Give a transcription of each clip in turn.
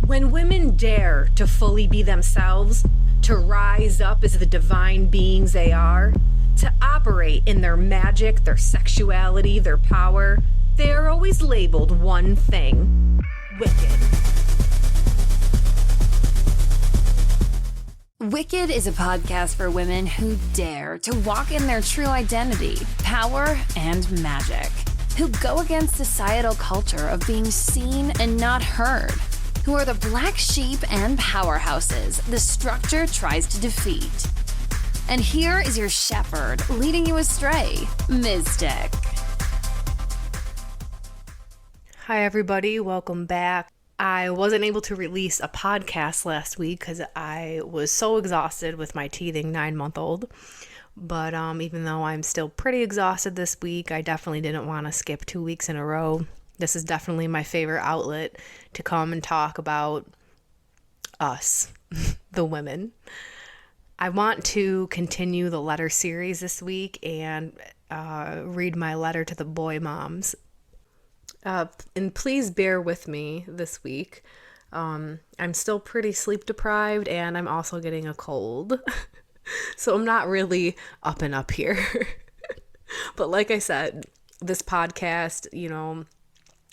When women dare to fully be themselves, to rise up as the divine beings they are, to operate in their magic, their sexuality, their power, they are always labeled one thing: wicked. Wicked is a podcast for women who dare to walk in their true identity, power, and magic. Who go against societal culture of being seen and not heard. Who are the black sheep and powerhouses the structure tries to defeat. And here is your shepherd leading you astray, Mystic. Hi everybody, welcome back. I wasn't able to release a podcast last week because I was so exhausted with my teething 9-month-old. But even though I'm still pretty exhausted this week, I definitely didn't want to skip 2 weeks in a row. This is definitely my favorite outlet to come and talk about us, the women. I want to continue the letter series this week and read my letter to the boy moms. And please bear with me this week. I'm still pretty sleep deprived and I'm also getting a cold. So I'm not really up and up here. But like I said, this podcast,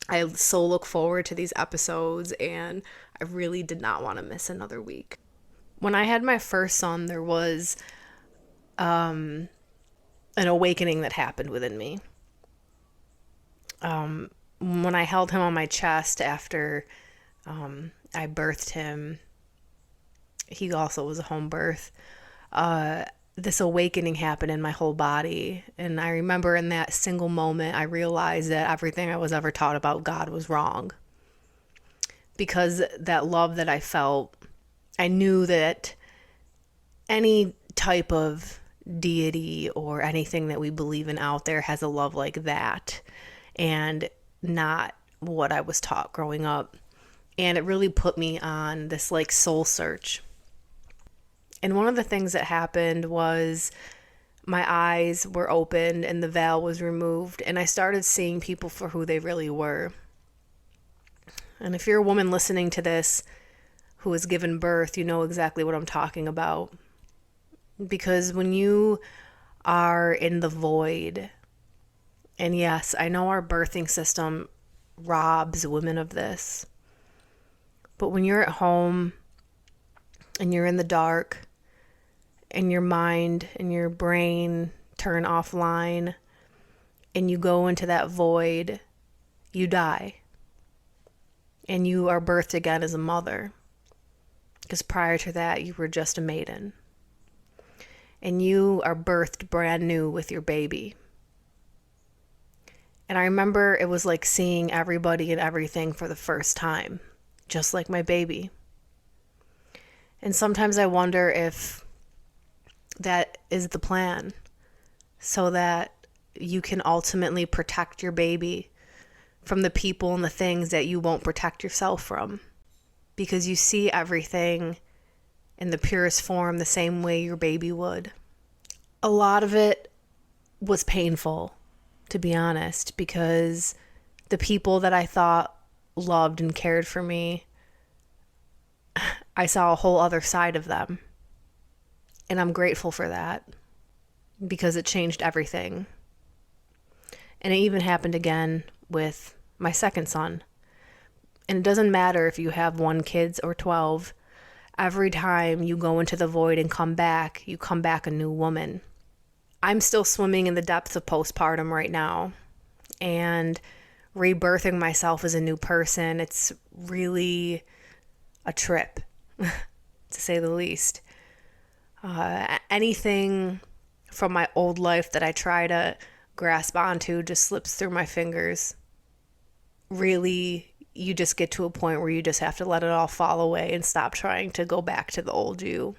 I so look forward to these episodes and I really did not want to miss another week. When I had my first son, there was an awakening that happened within me. When I held him on my chest after I birthed him, he also was a home birth. This awakening happened in my whole body. And I remember in that single moment, I realized that everything I was ever taught about God was wrong. Because that love that I felt, I knew that any type of deity or anything that we believe in out there has a love like that. And not what I was taught growing up. And it really put me on this soul search. And one of the things that happened was my eyes were opened and the veil was removed and I started seeing people for who they really were. And if you're a woman listening to this who has given birth, you know exactly what I'm talking about. Because when you are in the void, and yes, I know our birthing system robs women of this, but when you're at home and you're in the dark, and your mind and your brain turn offline and you go into that void, you die. And you are birthed again as a mother. Because prior to that, you were just a maiden. And you are birthed brand new with your baby. And I remember it was like seeing everybody and everything for the first time, just like my baby. And sometimes I wonder if that is the plan, so that you can ultimately protect your baby from the people and the things that you won't protect yourself from, because you see everything in the purest form the same way your baby would. A lot of it was painful, to be honest, because the people that I thought loved and cared for me, I saw a whole other side of them. And I'm grateful for that because it changed everything. And it even happened again with my second son. And it doesn't matter if you have 1 kid or 12. Every time you go into the void and come back, you come back a new woman. I'm still swimming in the depths of postpartum right now and rebirthing myself as a new person. It's really a trip, to say the least. Anything from my old life that I try to grasp onto just slips through my fingers. Really, you just get to a point where you just have to let it all fall away and stop trying to go back to the old you.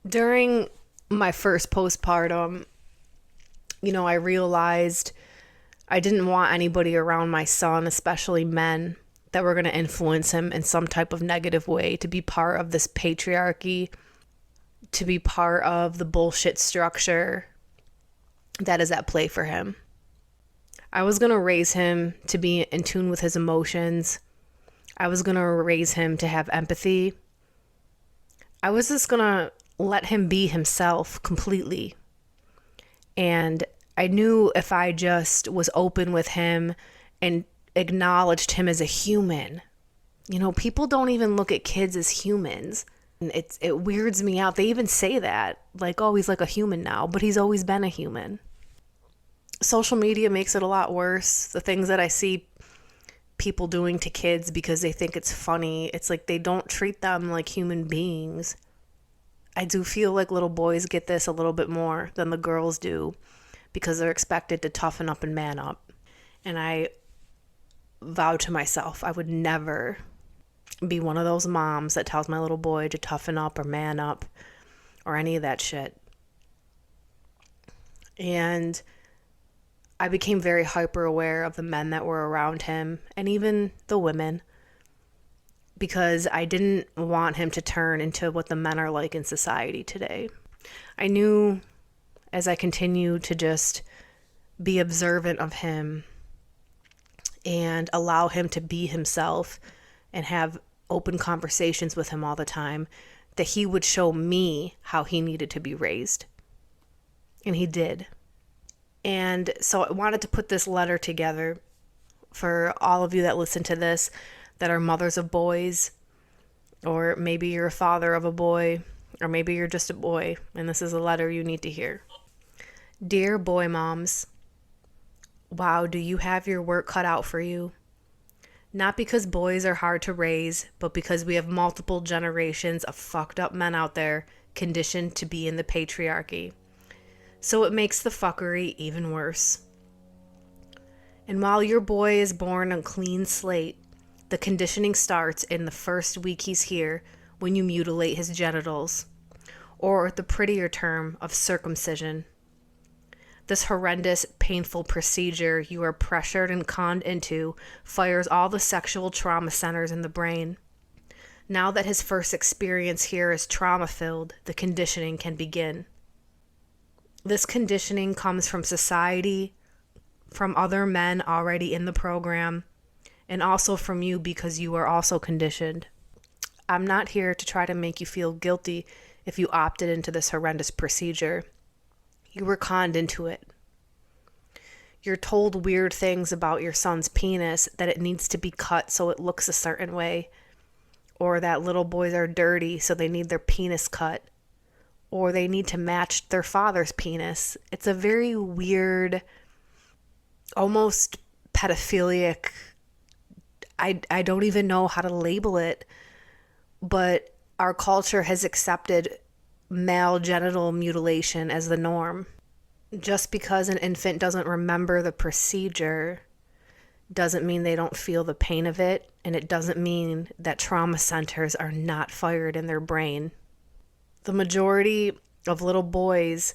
During my first postpartum, I realized I didn't want anybody around my son, especially men, that were going to influence him in some type of negative way, to be part of this patriarchy, to be part of the bullshit structure that is at play for him. I was going to raise him to be in tune with his emotions. I was going to raise him to have empathy. I was just going to let him be himself completely. And I knew if I just was open with him and acknowledged him as a human, people don't even look at kids as humans. And it weirds me out. They even say that, like, oh, he's like a human now, but he's always been a human. Social media makes it a lot worse. The things that I see people doing to kids because they think it's funny, it's like they don't treat them like human beings. I do feel like little boys get this a little bit more than the girls do because they're expected to toughen up and man up. And I vowed to myself I would never be one of those moms that tells my little boy to toughen up or man up or any of that shit. And I became very hyper aware of the men that were around him and even the women, because I didn't want him to turn into what the men are like in society today. I knew as I continued to just be observant of him and allow him to be himself and have open conversations with him all the time, that he would show me how he needed to be raised. And he did. And so I wanted to put this letter together for all of you that listen to this, that are mothers of boys, or maybe you're a father of a boy, or maybe you're just a boy, and this is a letter you need to hear. Dear boy moms, wow, do you have your work cut out for you? Not because boys are hard to raise, but because we have multiple generations of fucked up men out there conditioned to be in the patriarchy. So it makes the fuckery even worse. And while your boy is born a clean slate, the conditioning starts in the first week he's here when you mutilate his genitals, or the prettier term of circumcision. This horrendous, painful procedure you are pressured and conned into fires all the sexual trauma centers in the brain. Now that his first experience here is trauma-filled, the conditioning can begin. This conditioning comes from society, from other men already in the program, and also from you because you are also conditioned. I'm not here to try to make you feel guilty if you opted into this horrendous procedure. You were conned into it. You're told weird things about your son's penis, that it needs to be cut so it looks a certain way, or that little boys are dirty so they need their penis cut, or they need to match their father's penis. It's a very weird, almost pedophilic, I don't even know how to label it, but our culture has accepted male genital mutilation as the norm. Just because an infant doesn't remember the procedure doesn't mean they don't feel the pain of it, and it doesn't mean that trauma centers are not fired in their brain. The majority of little boys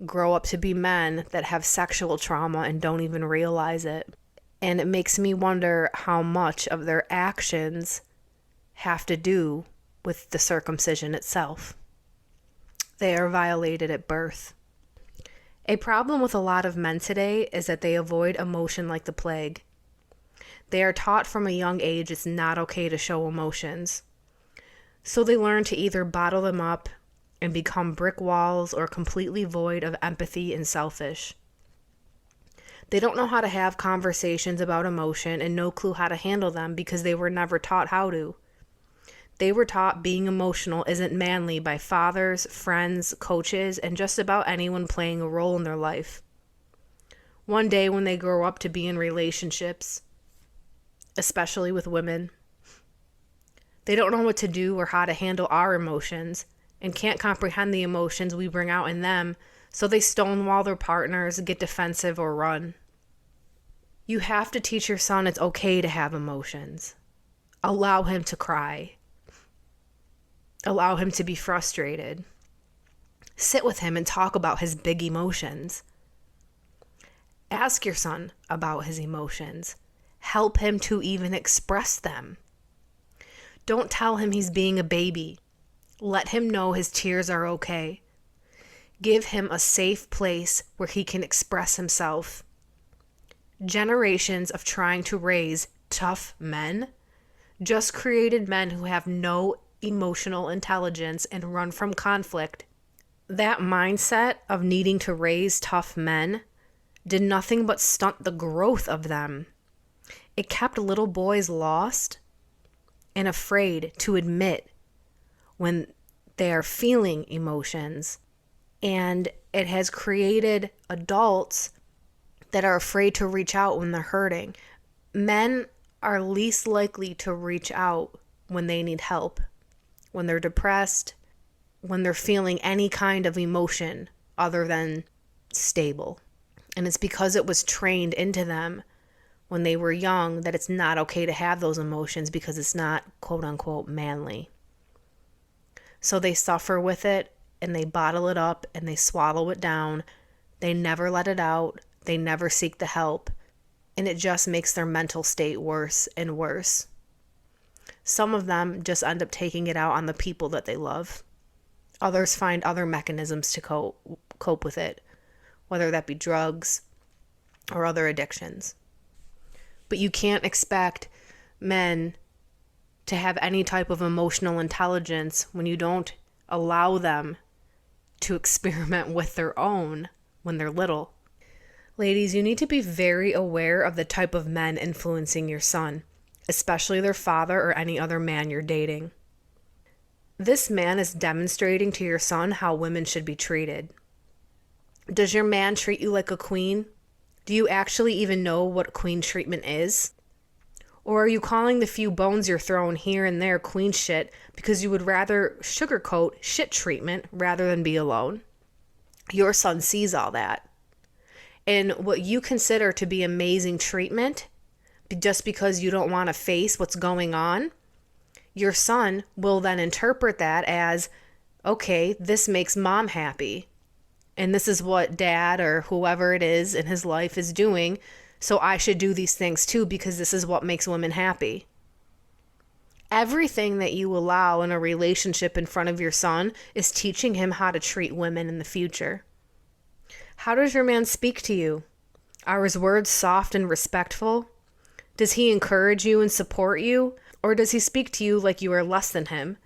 grow up to be men that have sexual trauma and don't even realize it. And it makes me wonder how much of their actions have to do with the circumcision itself. They are violated at birth. A problem with a lot of men today is that they avoid emotion like the plague. They are taught from a young age it's not okay to show emotions. So they learn to either bottle them up and become brick walls or completely void of empathy and selfish. They don't know how to have conversations about emotion and no clue how to handle them because they were never taught how to. They were taught being emotional isn't manly by fathers, friends, coaches, and just about anyone playing a role in their life. One day when they grow up to be in relationships, especially with women, they don't know what to do or how to handle our emotions and can't comprehend the emotions we bring out in them, so they stonewall their partners, get defensive, or run. You have to teach your son it's okay to have emotions. Allow him to cry. Allow him to be frustrated. Sit with him and talk about his big emotions. Ask your son about his emotions. Help him to even express them. Don't tell him he's being a baby. Let him know his tears are okay. Give him a safe place where he can express himself. Generations of trying to raise tough men just created men who have no emotional intelligence and run from conflict. That mindset of needing to raise tough men did nothing but stunt the growth of them. It kept little boys lost and afraid to admit when they are feeling emotions. And it has created adults that are afraid to reach out when they're hurting. Men are least likely to reach out when they need help, when they're depressed, when they're feeling any kind of emotion other than stable. And it's because it was trained into them when they were young that it's not okay to have those emotions because it's not quote unquote manly. So they suffer with it and they bottle it up and they swallow it down. They never let it out. They never seek the help. And it just makes their mental state worse and worse. Some of them just end up taking it out on the people that they love. Others find other mechanisms to cope with it, whether that be drugs or other addictions. But you can't expect men to have any type of emotional intelligence when you don't allow them to experiment with their own when they're little. Ladies, you need to be very aware of the type of men influencing your son, especially their father or any other man you're dating. This man is demonstrating to your son how women should be treated. Does your man treat you like a queen? Do you actually even know what queen treatment is? Or are you calling the few bones you're throwing here and there queen shit because you would rather sugarcoat shit treatment rather than be alone? Your son sees all that. And what you consider to be amazing treatment, just because you don't want to face what's going on, your son will then interpret that as, okay, this makes mom happy. And this is what dad or whoever it is in his life is doing. So I should do these things too because this is what makes women happy. Everything that you allow in a relationship in front of your son is teaching him how to treat women in the future. How does your man speak to you? Are his words soft and respectful? Does he encourage you and support you? Or does he speak to you like you are less than him?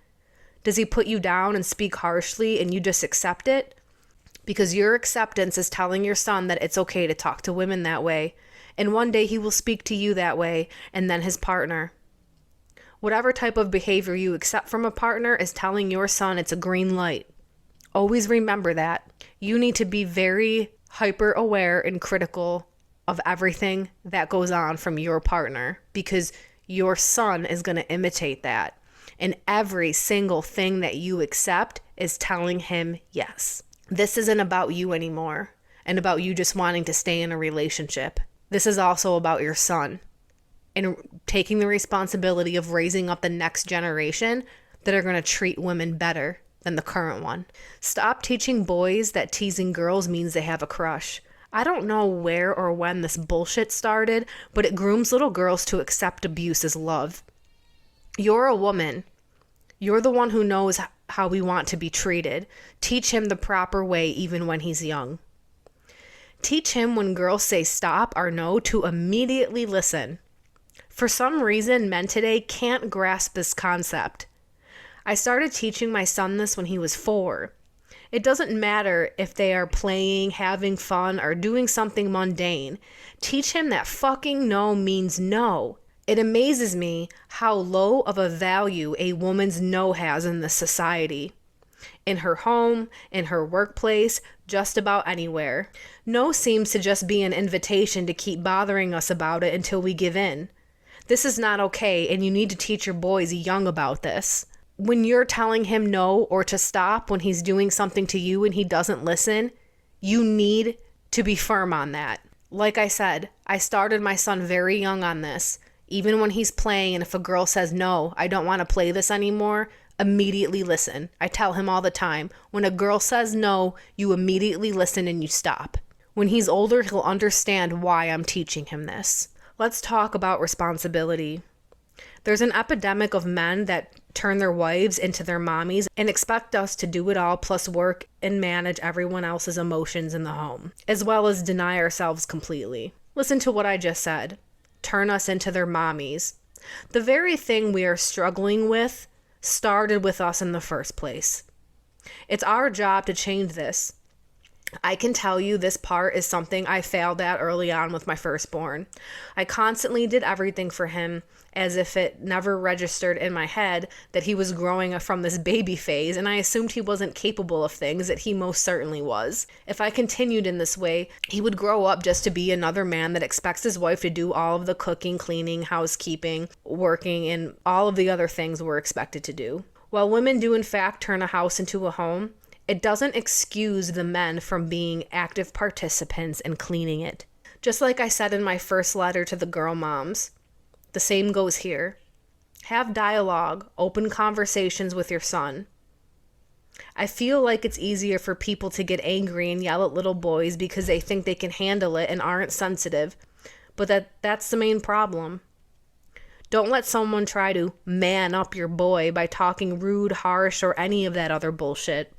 Does he put you down and speak harshly and you just accept it? Because your acceptance is telling your son that it's okay to talk to women that way. And one day he will speak to you that way, and then his partner. Whatever type of behavior you accept from a partner is telling your son it's a green light. Always remember that. You need to be very hyper aware and critical of everything that goes on from your partner because your son is going to imitate that. And every single thing that you accept is telling him yes. This isn't about you anymore and about you just wanting to stay in a relationship. This is also about your son and taking the responsibility of raising up the next generation that are going to treat women better than the current one. Stop teaching boys that teasing girls means they have a crush. I don't know where or when this bullshit started, but it grooms little girls to accept abuse as love. You're a woman. You're the one who knows how we want to be treated. Teach him the proper way even when he's young. Teach him when girls say stop or no to immediately listen. For some reason, men today can't grasp this concept. I started teaching my son this when he was 4. It doesn't matter if they are playing, having fun, or doing something mundane. Teach him that fucking no means no. It amazes me how low of a value a woman's no has in this society. In her home, in her workplace, just about anywhere. No seems to just be an invitation to keep bothering us about it until we give in. This is not okay, and you need to teach your boys young about this. When you're telling him no or to stop when he's doing something to you and he doesn't listen, you need to be firm on that. Like I said, I started my son very young on this. Even when he's playing and if a girl says, no, I don't want to play this anymore, immediately listen. I tell him all the time, when a girl says no, you immediately listen and you stop. When he's older, he'll understand why I'm teaching him this. Let's talk about responsibility. There's an epidemic of men that turn their wives into their mommies and expect us to do it all plus work and manage everyone else's emotions in the home, as well as deny ourselves completely. Listen to what I just said. Turn us into their mommies. The very thing we are struggling with started with us in the first place. It's our job to change this. I can tell you this part is something I failed at early on with my firstborn. I constantly did everything for him as if it never registered in my head that he was growing from this baby phase, and I assumed he wasn't capable of things that he most certainly was. If I continued in this way, he would grow up just to be another man that expects his wife to do all of the cooking, cleaning, housekeeping, working, and all of the other things we're expected to do. While women do in fact turn a house into a home, it doesn't excuse the men from being active participants in cleaning it. Just like I said in my first letter to the girl moms, the same goes here. Have dialogue, open conversations with your son. I feel like it's easier for people to get angry and yell at little boys because they think they can handle it and aren't sensitive, but that's the main problem. Don't let someone try to man up your boy by talking rude, harsh, or any of that other bullshit.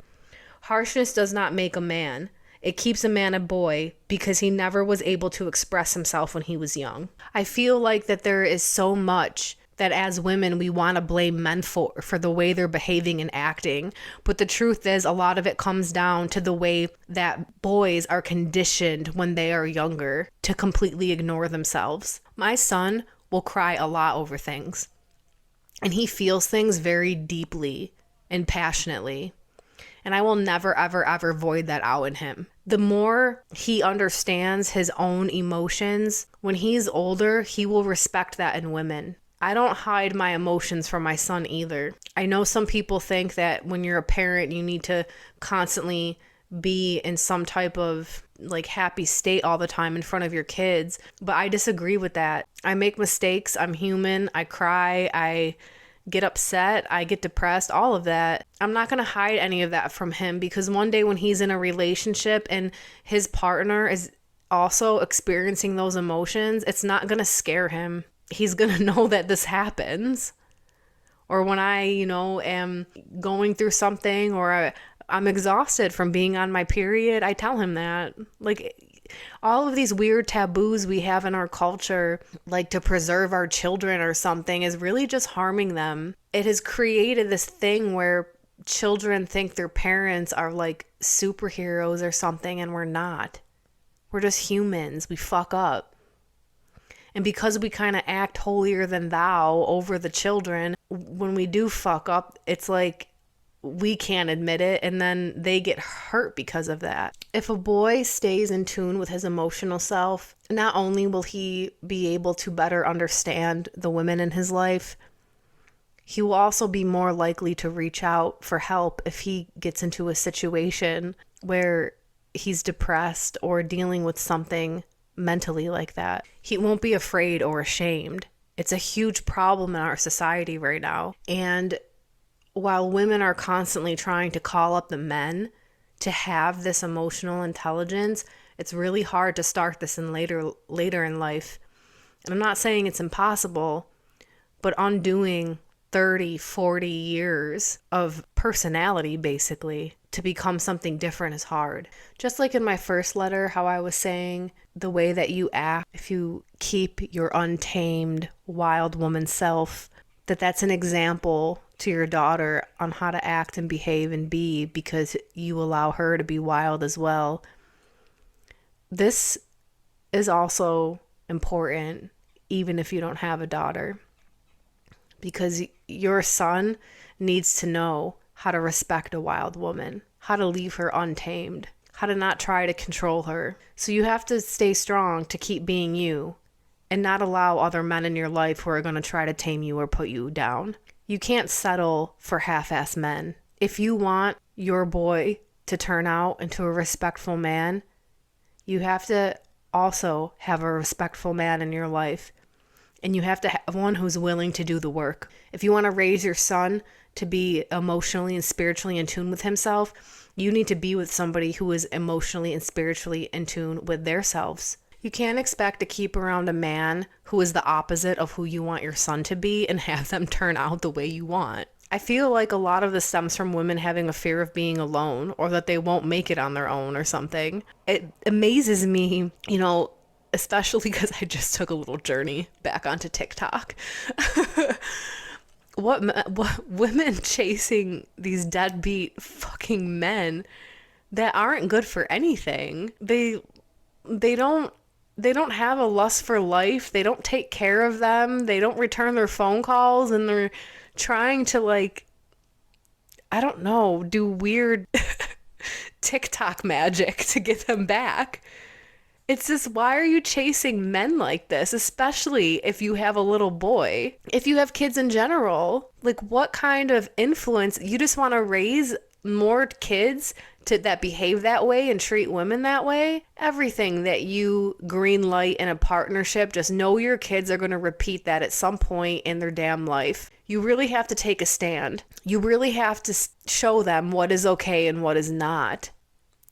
Harshness does not make a man. It keeps a man a boy because he never was able to express himself when he was young. I feel like that there is so much that as women we want to blame men for the way they're behaving and acting. But the truth is a lot of it comes down to the way that boys are conditioned when they are younger to completely ignore themselves. My son will cry a lot over things, and he feels things very deeply and passionately. And I will never, ever, ever void that out in him. The more he understands his own emotions, when he's older, he will respect that in women. I don't hide my emotions from my son either. I know some people think that when you're a parent, you need to constantly be in some type of like happy state all the time in front of your kids, but I disagree with that. I make mistakes. I'm human. I cry. I get upset, I get depressed, all of that. I'm not going to hide any of that from him because one day when he's in a relationship and his partner is also experiencing those emotions, it's not going to scare him. He's going to know that this happens. Or when I, am going through something or I'm exhausted from being on my period, I tell him that. Like, all of these weird taboos we have in our culture, like to preserve our children or something, is really just harming them. It has created this thing where children think their parents are like superheroes or something, and we're not. We're just humans. We fuck up. And because we kind of act holier than thou over the children, when we do fuck up, it's like we can't admit it, and then they get hurt because of that. If a boy stays in tune with his emotional self, not only will he be able to better understand the women in his life, he will also be more likely to reach out for help if he gets into a situation where he's depressed or dealing with something mentally like that. He won't be afraid or ashamed. It's a huge problem in our society right now. And while women are constantly trying to call up the men to have this emotional intelligence, it's really hard to start this in later in life. And I'm not saying it's impossible, but undoing 30, 40 years of personality, basically, to become something different is hard. Just like in my first letter, how I was saying the way that you act, if you keep your untamed, wild woman self, that's an example to your daughter on how to act and behave and be, because you allow her to be wild as well. This is also important even if you don't have a daughter, because your son needs to know how to respect a wild woman, how to leave her untamed, how to not try to control her. So you have to stay strong to keep being you and not allow other men in your life who are going to try to tame you or put you down. You can't settle for half-ass men. If you want your boy to turn out into a respectful man, you have to also have a respectful man in your life. And you have to have one who's willing to do the work. If you want to raise your son to be emotionally and spiritually in tune with himself, you need to be with somebody who is emotionally and spiritually in tune with themselves. You can't expect to keep around a man who is the opposite of who you want your son to be and have them turn out the way you want. I feel like a lot of this stems from women having a fear of being alone, or that they won't make it on their own or something. It amazes me, especially because I just took a little journey back onto TikTok. What women chasing these deadbeat fucking men that aren't good for anything. They don't have a lust for life. They don't take care of them. They don't return their phone calls, and they're trying to, like, I don't know, do weird TikTok magic to get them back. It's just, why are you chasing men like this? Especially if you have a little boy. If you have kids in general, like, what kind of influence? You just want to raise more kids that behave that way and treat women that way? Everything that you green light in a partnership, just know your kids are going to repeat that at some point in their damn life. You really have to take a stand. You really have to show them what is okay and what is not.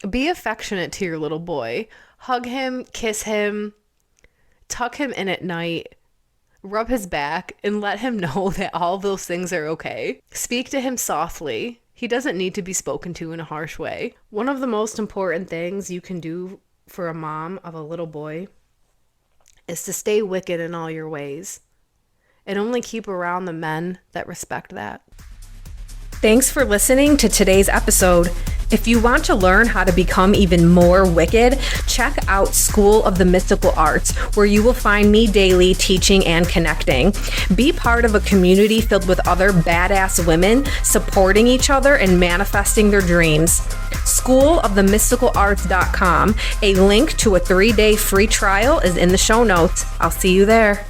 Be affectionate to your little boy. Hug him, kiss him, tuck him in at night, rub his back, and let him know that all those things are okay. Speak to him softly. He doesn't need to be spoken to in a harsh way. One of the most important things you can do for a mom of a little boy is to stay wicked in all your ways and only keep around the men that respect that. Thanks for listening to today's episode. If you want to learn how to become even more wicked, check out School of the Mystical Arts, where you will find me daily teaching and connecting. Be part of a community filled with other badass women supporting each other and manifesting their dreams. SchoolofTheMysticalArts.com. A link to a 3-day free trial is in the show notes. I'll see you there.